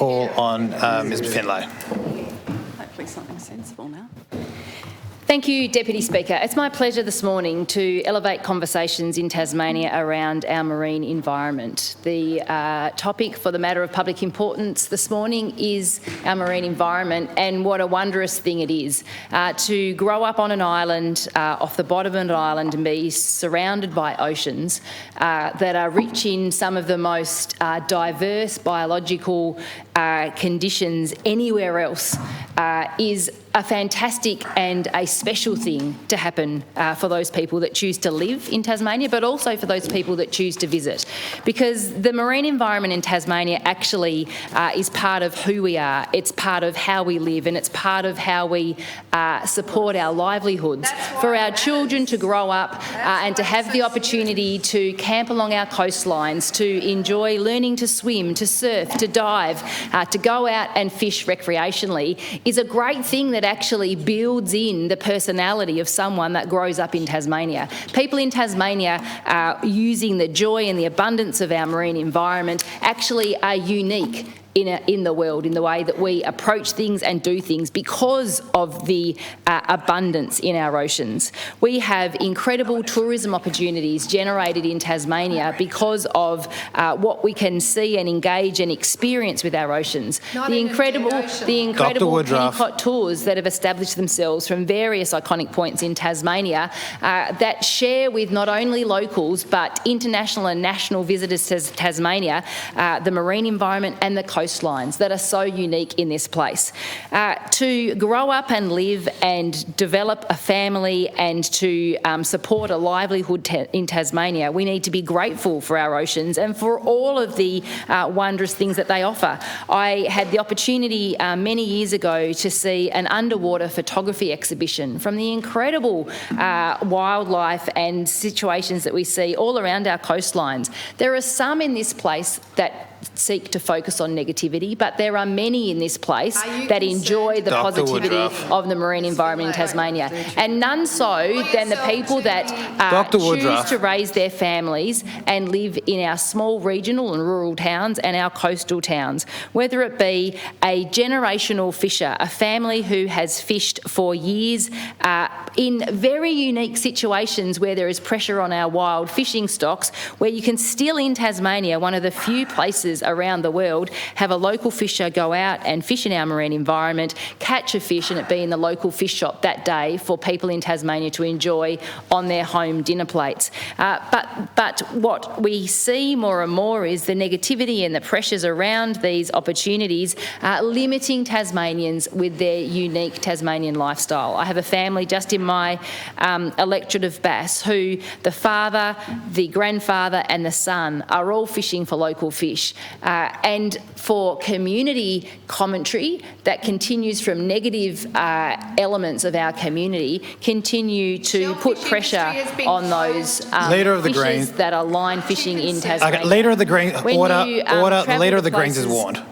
All on Ms Finlay. Hopefully something sensible now. Thank you, Deputy Speaker. It's my pleasure this morning to elevate conversations in Tasmania around our marine environment. The topic for the matter of public importance this morning is our marine environment, and what a wondrous thing it is to grow up on an island, off the bottom of an island, and be surrounded by oceans that are rich in some of the most diverse biological conditions anywhere else is a fantastic and a special thing to happen for those people that choose to live in Tasmania, but also for those people that choose to visit. Because the marine environment in Tasmania actually is part of who we are, it's part of how we live, and it's part of how we support our livelihoods. For our children to grow up and to have the opportunity to camp along our coastlines, to enjoy learning to swim, to surf, to dive, to go out and fish recreationally is a great thing that actually builds in the personality of someone that grows up in Tasmania. People in Tasmania using the joy and the abundance of our marine environment actually are unique in the world, in the way that we approach things and do things because of the abundance in our oceans. We have incredible tourism opportunities generated in Tasmania because of what we can see and engage and experience with our oceans. The incredible Pennycott tours that have established themselves from various iconic points in Tasmania that share with not only locals but international and national visitors to Tasmania the marine environment and the coastlines that are so unique in this place. To grow up and live and develop a family and to support a livelihood in Tasmania, we need to be grateful for our oceans and for all of the wondrous things that they offer. I had the opportunity many years ago to see an underwater photography exhibition from the incredible wildlife and situations that we see all around our coastlines. There are some in this place that seek to focus on negativity, but there are many in this place that enjoy the positivity of the marine environment in Tasmania, and none so than the people that choose to raise their families and live in our small regional and rural towns and our coastal towns, whether it be a generational fisher, a family who has fished for years in very unique situations where there is pressure on our wild fishing stocks, where you can still in Tasmania, one of the few places around the world, have a local fisher go out and fish in our marine environment, catch a fish and it be in the local fish shop that day for people in Tasmania to enjoy on their home dinner plates. But what we see more and more is the negativity and the pressures around these opportunities limiting Tasmanians with their unique Tasmanian lifestyle. I have a family just in my electorate of Bass who the father, the grandfather and the son are all fishing for local fish. And for community commentary that continues from negative elements of our community, continue to put pressure on those fishers that are line fishing in Tasmania. Okay, Leader of the Greens, order, the Leader of the Greens is warned.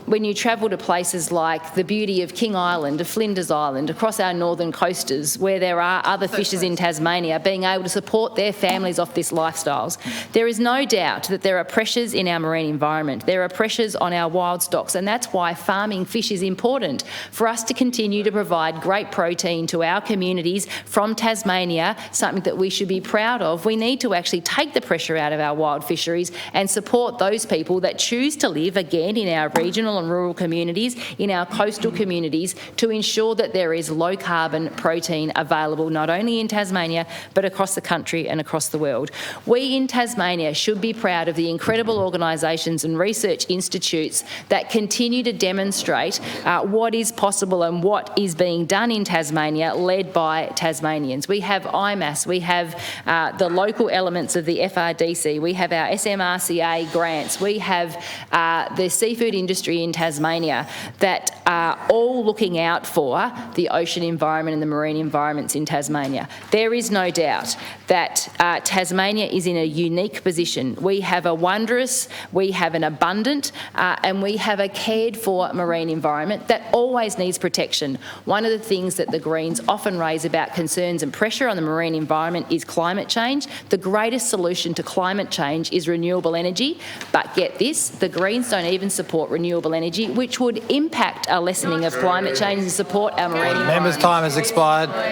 When you travel to places like the beauty of King Island, of Flinders Island, across our northern coasters, where there are other fishers in Tasmania being able to support their families off this lifestyles, there is no doubt that there are pressures in our marine environment. There are pressures on our wild stocks, and that's why farming fish is important for us to continue to provide great protein to our communities from Tasmania, something that we should be proud of. We need to actually take the pressure out of our wild fisheries and support those people that choose to live, again, in our regional and rural communities, in our coastal communities, to ensure that there is low carbon protein available not only in Tasmania but across the country and across the world. We in Tasmania should be proud of the incredible organisations and research institutes that continue to demonstrate what is possible and what is being done in Tasmania, led by Tasmanians. We have IMAS, we have the local elements of the FRDC, we have our SMRCA grants, we have the seafood industry in Tasmania that are all looking out for the ocean environment and the marine environments in Tasmania. There is no doubt that Tasmania is in a unique position. We have a wondrous, we have an abundant and we have a cared for marine environment that always needs protection. One of the things that the Greens often raise about concerns and pressure on the marine environment is climate change. The greatest solution to climate change is renewable energy, but get this, the Greens don't even support renewable renewable energy, which would impact our lessening of climate change and support our marine environment. Member's time has expired.